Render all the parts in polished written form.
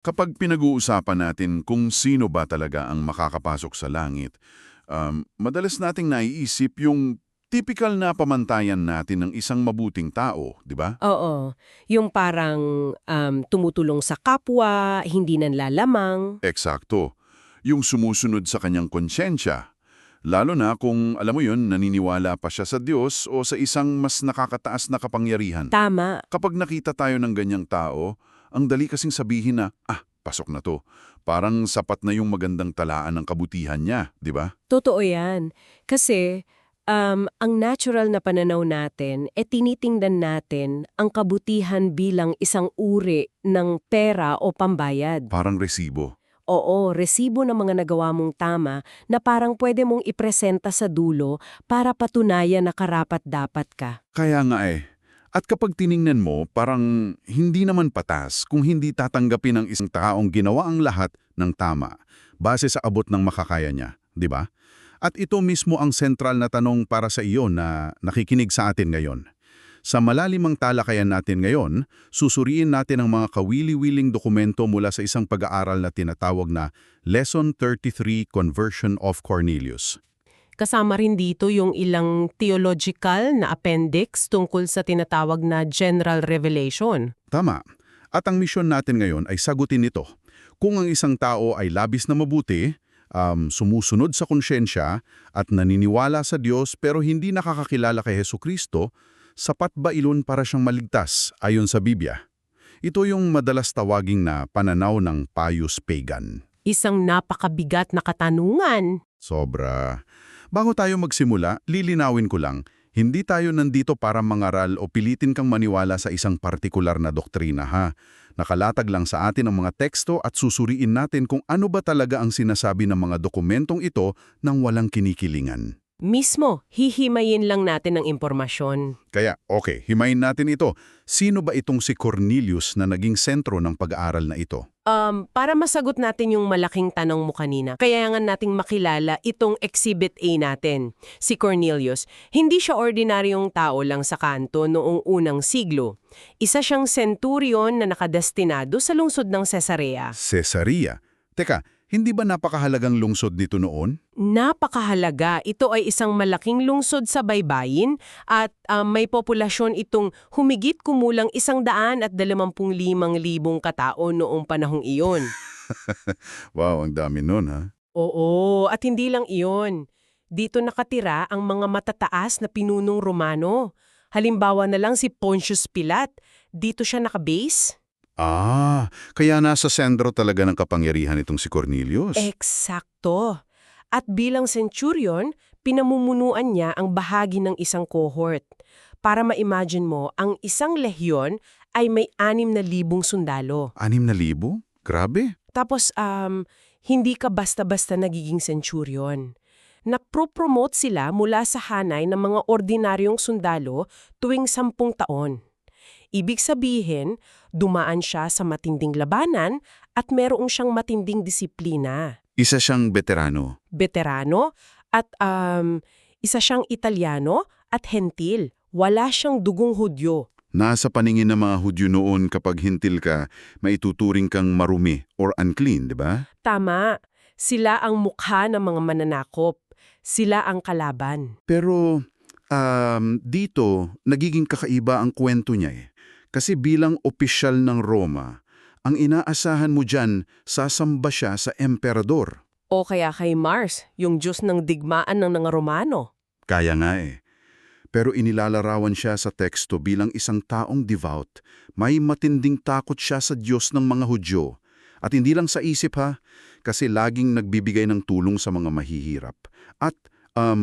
Kapag pinag-uusapan natin kung sino ba talaga ang makakapasok sa langit, madalas nating naiisip yung typical na pamantayan natin ng isang mabuting tao, di ba? Oo, yung parang, tumutulong sa kapwa, hindi nanlalamang. Eksakto. Yung sumusunod sa kanyang konsyensya. Lalo na kung, alam mo yun, naniniwala pa siya sa Diyos o sa isang mas nakakataas na kapangyarihan. Tama, Kapag nakita tayo ng ganyang tao, ang dali kasing sabihin na, pasok na to. Parang sapat na yung magandang talaan ng kabutihan niya, di ba? totoo yan. Kasi, ang natural na pananaw natin, tinitingnan natin ang kabutihan bilang isang uri ng pera o pambayad. Parang resibo. Oo, resibo ng mga nagawa mong tama na parang pwede mong ipresenta sa dulo para patunayan na karapat-dapat ka. Kaya nga eh. At kapag tiningnan mo, parang hindi naman patas kung hindi tatanggapin ng isang taong ginawa ang lahat ng tama, base sa abot ng makakaya niya, di ba? At ito mismo ang sentral na tanong para sa iyo na nakikinig sa atin ngayon. Sa malalimang talakayan natin ngayon, susuriin natin ang mga kawili-wiling dokumento mula sa isang pag-aaral na tinatawag na Lesson 33 Conversion of Cornelius. Kasama rin dito yung ilang theological na appendix tungkol sa tinatawag na general revelation. Tama. At ang misyon natin ngayon ay sagutin ito. Kung ang isang tao ay labis na mabuti, sumusunod sa konsyensya at naniniwala sa Diyos pero hindi nakakakilala kay Hesukristo, sapat ba ilun para siyang maligtas ayon sa Biblia? Ito yung madalas tawaging na pananaw ng pious pagan. Isang napakabigat na katanungan. Sobra. Bago tayo magsimula, lilinawin ko lang, hindi tayo nandito para mangaral o pilitin kang maniwala sa isang partikular na doktrina ha. Nakalatag lang sa atin ang mga teksto at susuriin natin kung ano ba talaga ang sinasabi ng mga dokumentong ito nang walang kinikilingan. Mismo, hihimayin lang natin ng impormasyon. Kaya, okay, himayin natin ito. Sino ba itong si Cornelius na naging sentro ng pag-aaral na ito? Para masagot natin yung malaking tanong mo kanina, kaya nga nating makilala itong Exhibit A natin, si Cornelius. Hindi siya ordinaryong tao lang sa kanto noong unang siglo. Isa siyang centurion na nakadestinado sa lungsod ng Cesarea. Caesarea. Teka, hindi ba napakahalagang lungsod nito noon? Napakahalaga. Ito ay isang malaking lungsod sa baybayin at may populasyon itong humigit kumulang 125,000 katao noong panahong iyon. Wow, ang dami nun ha. Oo, at hindi lang iyon. Dito nakatira ang mga matataas na pinunong Romano. Halimbawa na lang si Pontius Pilat. Dito siya nakabase. Kaya nasa sentro talaga ng kapangyarihan itong si Cornelius. Eksakto. At bilang centurion, pinamumunuan niya ang bahagi ng isang cohort. Para ma-imagine mo, ang isang lehyon ay may 6,000 sundalo. 6,000? Grabe. Tapos, hindi ka basta-basta nagiging centurion. Napropromote sila mula sa hanay ng mga ordinaryong sundalo tuwing 10 taon. Ibig sabihin, dumaan siya sa matinding labanan at merong siyang matinding disiplina. Isa siyang veterano. Veterano at isa siyang Italyano at hentil. Wala siyang dugong Hudyo. Nasa paningin ng mga Hudyo noon kapag hintil ka, maituturing kang marumi or unclean, di ba? Tama, sila ang mukha ng mga mananakop. Sila ang kalaban. Pero dito, nagiging kakaiba ang kwento niya eh. Kasi bilang opisyal ng Roma, ang inaasahan mo dyan, sasamba siya sa emperador. O kaya kay Mars, yung Diyos ng digmaan ng mga Romano. Kaya nga eh. Pero inilalarawan siya sa teksto bilang isang taong devout. May matinding takot siya sa Diyos ng mga Hudyo. At hindi lang sa isip ha, kasi laging nagbibigay ng tulong sa mga mahihirap. At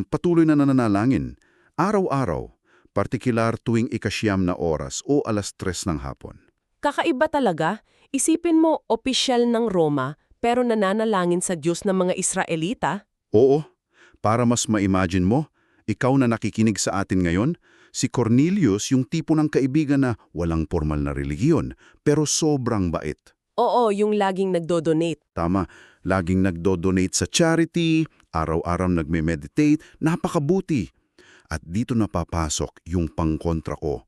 patuloy na nananalangin, araw-araw, partikular tuwing 9 na oras o 3:00 ng hapon. Kakaiba talaga. Isipin mo, opisyal ng Roma, pero nananalangin sa Diyos ng mga Israelita? Oo, para mas ma-imagine mo, ikaw na nakikinig sa atin ngayon, si Cornelius yung tipo ng kaibigan na walang formal na religiyon, pero sobrang bait. Oo, yung laging nagdo-donate. Tama, laging nagdo-donate sa charity, araw-araw nagme-meditate, napakabuti. At dito napapasok yung pangkontra ko.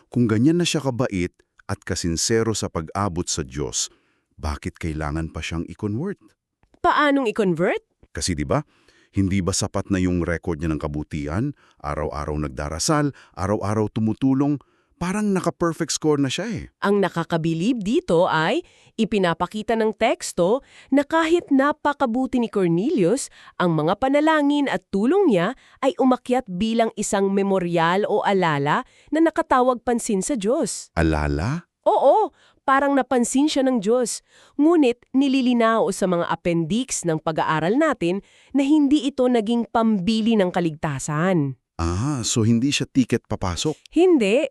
Kung ganyan na siya kabait at kasinsero sa pag-abot sa Diyos, bakit kailangan pa siyang i-convert? Paanong i-convert? Kasi 'di ba, hindi ba sapat na yung record niya ng kabutihan, araw-araw nagdarasal, araw-araw tumutulong, parang naka-perfect score na siya eh. Ang nakakabilib dito ay ipinapakita ng teksto na kahit napakabuti ni Cornelius, ang mga panalangin at tulong niya ay umakyat bilang isang memoryal o alala na nakatawag pansin sa Diyos. Alala? Oo, parang napansin siya ng Diyos. Ngunit nililinaw sa mga appendix ng pag-aaral natin na hindi ito naging pambili ng kaligtasan. So hindi siya ticket papasok. Hindi.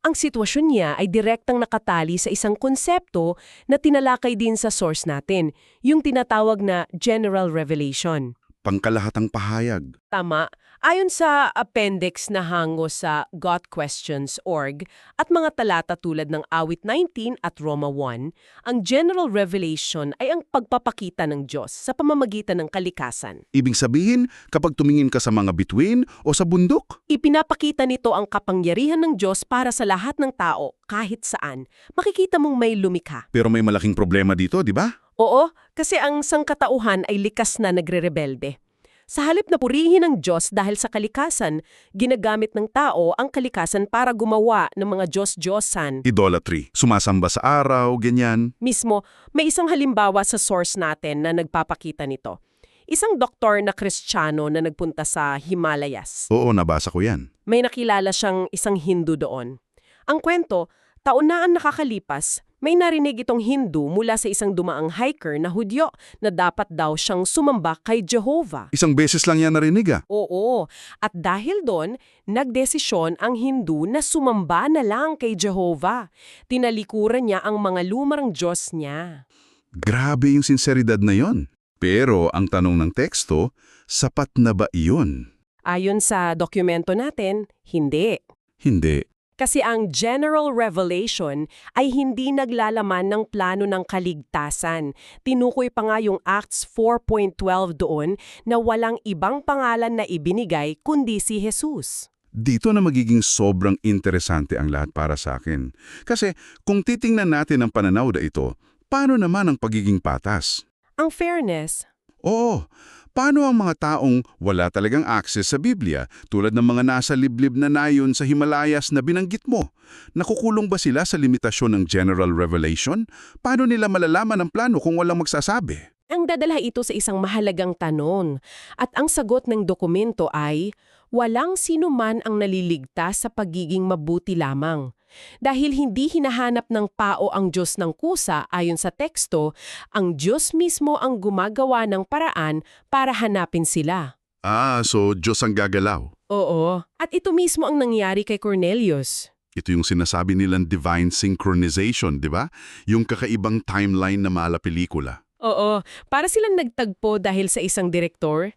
Ang sitwasyon niya ay direktang nakatali sa isang konsepto na tinalakay din sa source natin, yung tinatawag na general revelation. Pangkalahatang pahayag. Tama. Ayon sa appendix na hango sa gotquestions.org at mga talata tulad ng Awit 19 at Roma 1, ang general revelation ay ang pagpapakita ng Diyos sa pamamagitan ng kalikasan. Ibig sabihin, kapag tumingin ka sa mga bituin o sa bundok, Ipinapakita nito ang kapangyarihan ng Diyos para sa lahat ng tao, kahit saan. Makikita mong may lumikha. pero may malaking problema dito, di ba? Oo, kasi ang sangkatauhan ay likas na nagrerebelde. Sa halip na purihin ng Diyos dahil sa kalikasan, ginagamit ng tao ang kalikasan para gumawa ng mga Diyos-Diyosan. Idolatry. Sumasamba sa araw, ganyan. Mismo, may isang halimbawa sa source natin na nagpapakita nito. Isang doktor na Kristiyano na nagpunta sa Himalayas. Oo, nabasa ko yan. May nakilala siyang isang Hindu doon. Ang kwento, taon na ang nakakalipas, may narinig itong Hindu mula sa isang dumaang hiker na Hudyo na dapat daw siyang sumamba kay Jehovah. Isang beses lang yan narinig ah. Oo, at dahil doon, nagdesisyon ang Hindu na sumamba na lang kay Jehovah. Tinalikuran niya ang mga lumarang Diyos niya. Grabe yung sinseridad na yon. Pero ang tanong ng teksto, sapat na ba iyon? Ayon sa dokumento natin, hindi. Hindi. Kasi ang general revelation ay hindi naglalaman ng plano ng kaligtasan. Tinukoy pa nga yung Acts 4.12 doon na walang ibang pangalan na ibinigay kundi si Jesus. Dito na magiging sobrang interesante ang lahat para sa akin. Kasi kung titingnan natin ang pananaw na ito, paano naman ang pagiging patas? Ang fairness. Oo, paano ang mga taong wala talagang access sa Biblia, tulad ng mga nasa liblib na nayon sa Himalayas na binanggit mo? Nakukulong ba sila sa limitasyon ng general revelation? Paano nila malalaman ang plano kung walang magsasabi? Ang dadala ito sa isang mahalagang tanong. At ang sagot ng dokumento ay, walang sino man ang naliligtas sa pagiging mabuti lamang. Dahil hindi hinahanap ng pao ang Diyos ng kusa ayon sa teksto, ang Diyos mismo ang gumagawa ng paraan para hanapin sila. So Diyos ang gagalaw. Oo, at ito mismo ang nangyari kay Cornelius. Ito yung sinasabi nilang divine synchronization, di ba? Yung kakaibang timeline na mala pelikula. Oo, para silang nagtagpo dahil sa isang direktor.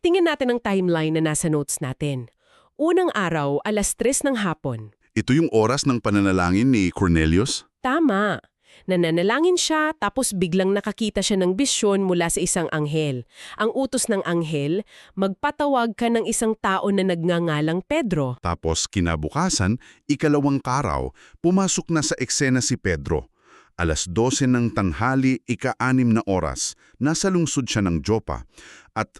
Tingnan natin ang timeline na nasa notes natin. Unang araw, 3:00 ng hapon. Ito yung oras ng pananalangin ni Cornelius? Tama. Nananalangin siya tapos biglang nakakita siya ng bisyon mula sa isang anghel. Ang utos ng anghel, magpatawag ka ng isang tao na nagngangalang Pedro. Tapos kinabukasan, ikalawang karaw, pumasok na sa eksena si Pedro. 12:00 ng tanghali, 6 na oras, nasa lungsod siya ng Joppa. At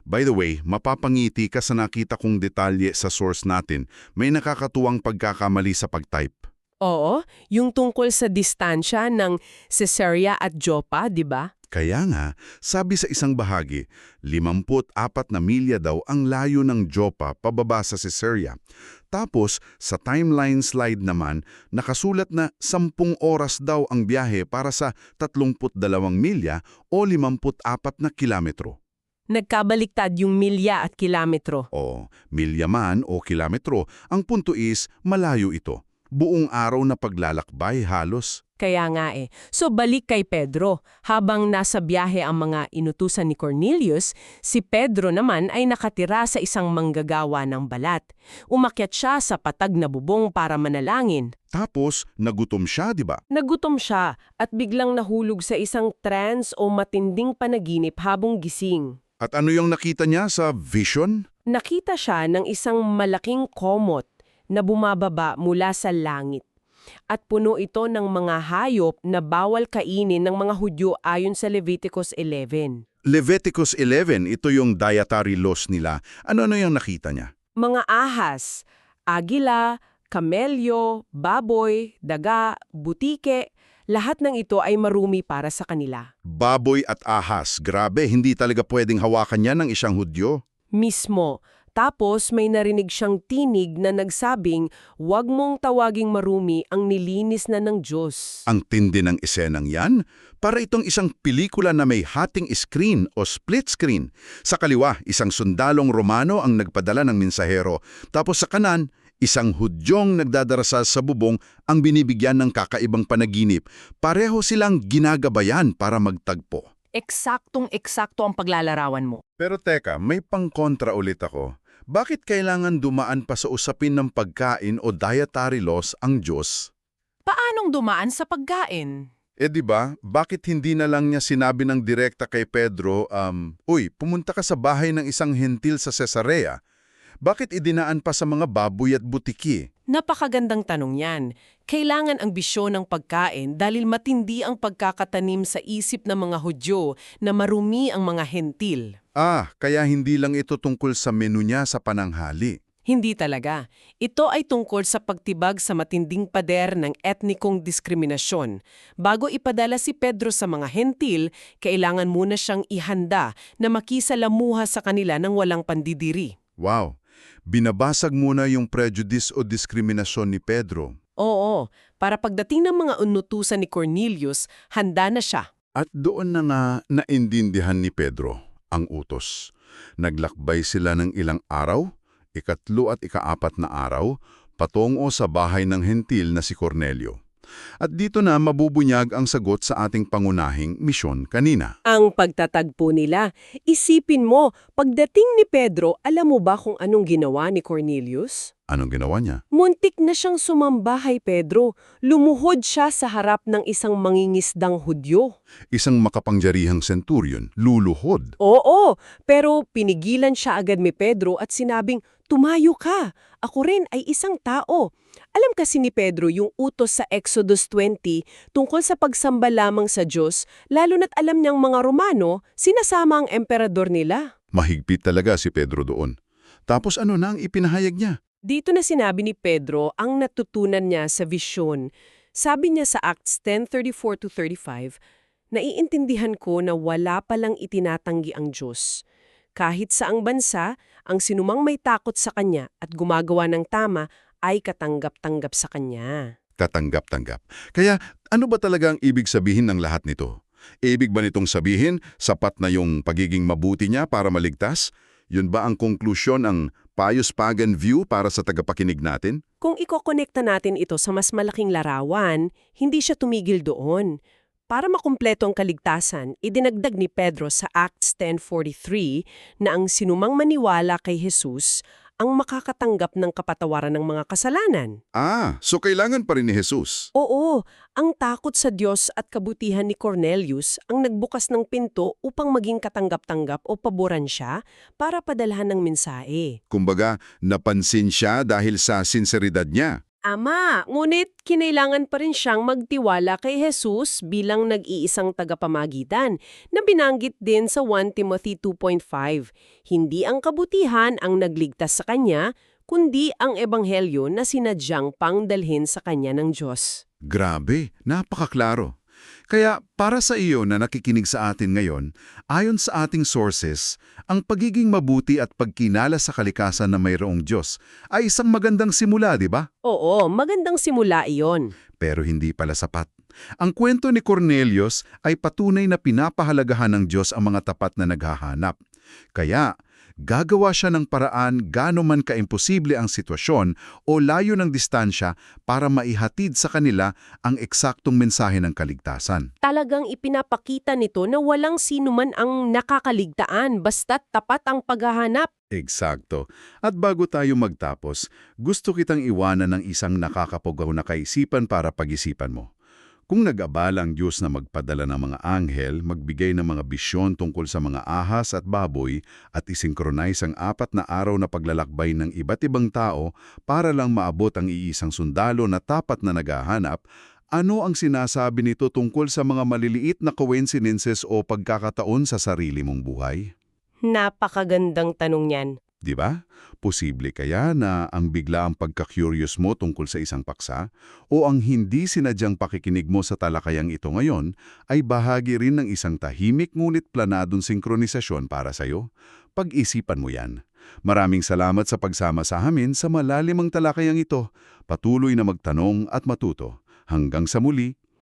by the way, mapapangiti ka sa nakita kong detalye sa source natin. May nakakatuwang pagkakamali sa pagtype. Oo, yung tungkol sa distansya ng Caesarea at Joppa, di ba? Kaya nga, sabi sa isang bahagi, 54 na milya daw ang layo ng Joppa pababa sa Caesarea. Tapos, sa timeline slide naman, nakasulat na 10 oras daw ang biyahe para sa 32 milya o 54 na kilometro. Nagkabaliktad yung milya at kilometro. O milya man o kilometro, ang punto is malayo ito. Buong araw na paglalakbay halos. Kaya nga eh. So balik kay Pedro. Habang nasa biyahe ang mga inutusan ni Cornelius, si Pedro naman ay nakatira sa isang manggagawa ng balat. Umakyat siya sa patag na bubong para manalangin. Tapos, nagutom siya, di ba? Nagutom siya at biglang nahulog sa isang trance o matinding panaginip habang gising. At ano yung nakita niya sa vision? Nakita siya ng isang malaking komot na bumababa mula sa langit. At puno ito ng mga hayop na bawal kainin ng mga Hudyo ayon sa Leviticus 11. Leviticus 11, ito yung dietary laws nila. Ano yung nakita niya? Mga ahas, agila, kamelyo, baboy, daga, butike, lahat ng ito ay marumi para sa kanila. Baboy at ahas, grabe, hindi talaga pwedeng hawakan yan ng isang Hudyo. Mismo. Tapos may narinig siyang tinig na nagsabing, "Huwag mong tawaging marumi ang nilinis na ng Diyos." Ang tindi ng esenang yan, para itong isang pelikula na may hating screen o split screen. Sa kaliwa, isang sundalong Romano ang nagpadala ng mensahero. Tapos sa kanan, isang Hudyong nagdadarasal sa bubong ang binibigyan ng kakaibang panaginip. Pareho silang ginagabayan para magtagpo. Eksaktong-eksakto ang paglalarawan mo. Pero teka, may pangkontra ulit ako. Bakit kailangan dumaan pa sa usapin ng pagkain o dietary laws ang Diyos? Paanong dumaan sa pagkain? Di ba, bakit hindi na lang niya sinabi ng direkta kay Pedro, Uy, pumunta ka sa bahay ng isang hentil sa Cesarea. Bakit idinaan pa sa mga baboy at butiki? Napakagandang tanong yan. Kailangan ang bisyon ng pagkain dahil matindi ang pagkakatanim sa isip ng mga Hudyo na marumi ang mga hentil. Kaya hindi lang ito tungkol sa menu niya sa pananghali. Hindi talaga. Ito ay tungkol sa pagtibag sa matinding pader ng etnikong diskriminasyon. Bago ipadala si Pedro sa mga hentil, kailangan muna siyang ihanda na makisalamuha sa kanila ng walang pandidiri. Wow! Binabasag muna yung prejudice o diskriminasyon ni Pedro. Oo, para pagdating ng mga unutusan ni Cornelius, handa na siya. At doon na nga naintindihan ni Pedro ang utos. Naglakbay sila ng ilang araw, 3 at 4 na araw, patungo sa bahay ng hentil na si Cornelio. At dito na mabubunyag ang sagot sa ating pangunahing misyon kanina. Ang pagtatagpo nila, isipin mo, pagdating ni Pedro, alam mo ba kung anong ginawa ni Cornelius? Anong ginawa niya? Muntik na siyang sumambahay, Pedro. Lumuhod siya sa harap ng isang mangingisdang Hudyo. Isang makapangyarihang centurion, luluhod. Oo, pero pinigilan siya agad ni Pedro at sinabing, "Tumayo ka, ako rin ay isang tao." Alam kasi ni Pedro yung utos sa Exodus 20 tungkol sa pagsamba lamang sa Diyos, lalo na't alam niyang mga Romano, sinasama ang emperador nila. Mahigpit talaga si Pedro doon. Tapos ano na ang ipinahayag niya? Dito na sinabi ni Pedro ang natutunan niya sa visyon. Sabi niya sa Acts 10:34-35, "Naiintindihan ko na wala palang itinatanggi ang Diyos. Kahit saang bansa, ang sinumang may takot sa Kanya at gumagawa ng tama ay katanggap-tanggap sa Kanya." Katanggap-tanggap. Kaya ano ba talaga ang ibig sabihin ng lahat nito? Ibig ba nitong sabihin, sapat na yung pagiging mabuti niya para maligtas? Yun ba ang konklusyon, ang pious pagan view para sa tagapakinig natin? Kung ikokonekta natin ito sa mas malaking larawan, hindi siya tumigil doon. Para makumpleto ang kaligtasan, idinagdag ni Pedro sa Acts 10:43 na ang sinumang maniwala kay Jesus ang makakatanggap ng kapatawaran ng mga kasalanan. So kailangan pa rin ni Jesus. Oo, ang takot sa Diyos at kabutihan ni Cornelius ang nagbukas ng pinto upang maging katanggap-tanggap o paboran siya para padalhan ng mensahe. Kumbaga, napansin siya dahil sa sinseridad niya. Ama, ngunit kinailangan pa rin siyang magtiwala kay Jesus bilang nag-iisang tagapamagitan na binanggit din sa 1 Timothy 2.5. Hindi ang kabutihan ang nagligtas sa kanya, kundi ang ebanghelyo na sinadyang pangdalhin sa kanya ng Diyos. Grabe, napakaklaro. Kaya para sa iyo na nakikinig sa atin ngayon, ayon sa ating sources, ang pagiging mabuti at pagkinala sa kalikasan na mayroong Diyos ay isang magandang simula, di ba? Oo, magandang simula iyon. Pero hindi pala sapat. Ang kwento ni Cornelius ay patunay na pinapahalagahan ng Diyos ang mga tapat na naghahanap. Kaya, gagawa siya ng paraan gaano man kaimposible ang sitwasyon o layo ng distansya para maihatid sa kanila ang eksaktong mensahe ng kaligtasan. Talagang ipinapakita nito na walang sino man ang nakakaligtaan basta't tapat ang paghahanap. Eksakto. At bago tayo magtapos, gusto kitang iwanan ng isang nakakapugaw na kaisipan para pag-isipan mo. Kung nag-abala ang Diyos na magpadala ng mga anghel, magbigay ng mga bisyon tungkol sa mga ahas at baboy at isinkronize ang 4 na araw na paglalakbay ng iba't ibang tao para lang maabot ang iisang sundalo na tapat na naghahanap, ano ang sinasabi nito tungkol sa mga maliliit na coincidences o pagkakataon sa sarili mong buhay? Napakagandang tanong yan. Di ba? Posible kaya na ang biglaang pagka-curious mo tungkol sa isang paksa o ang hindi sinadyang pakikinig mo sa talakayang ito ngayon ay bahagi rin ng isang tahimik ngunit planadong sinkronisasyon para sa'yo? Pag-isipan mo yan. Maraming salamat sa pagsama sa amin sa malalimang talakayang ito. Patuloy na magtanong at matuto. Hanggang sa muli.